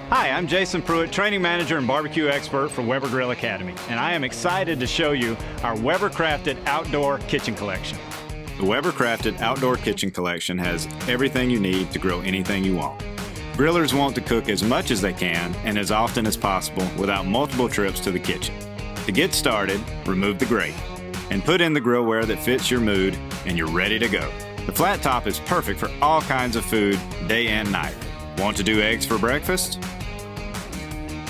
Hi, I'm Jason Pruitt, Training Manager and Barbecue Expert for Weber Grill Academy, and I am excited to show you our Weber Crafted Outdoor Kitchen Collection. The Weber Crafted Outdoor Kitchen Collection has everything you need to grill anything you want. Grillers want to cook as much as they can and as often as possible without multiple trips to the kitchen. To get started, remove the grate and put in the grillware that fits your mood, and you're ready to go. The flat top is perfect for all kinds of food, day and night. Want to do eggs for breakfast?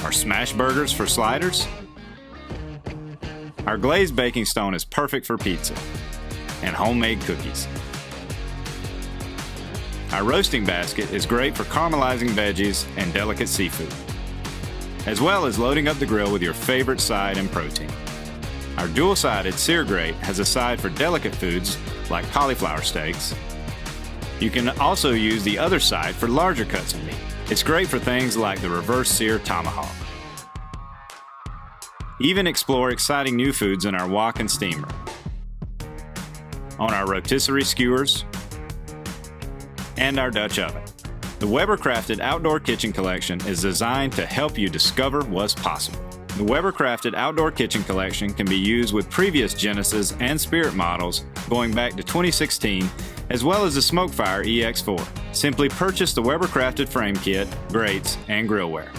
Or smash burgers for sliders? Our glazed baking stone is perfect for pizza and homemade cookies. Our roasting basket is great for caramelizing veggies and delicate seafood, as well as loading up the grill with your favorite side and protein. Our dual-sided Sear grate has a side for delicate foods like cauliflower steaks. You can also use the other side for larger cuts of meat. It's great for things like the reverse sear tomahawk. Even explore exciting new foods in our wok and steamer, on our rotisserie skewers, and our Dutch oven. The Weber Crafted Outdoor Kitchen Collection is designed to help you discover what's possible. The Weber Crafted Outdoor Kitchen Collection can be used with previous Genesis and Spirit models going back to 2016, as well as the Smokefire EX4. Simply purchase the Weber Crafted Frame Kit, grates, and grillware.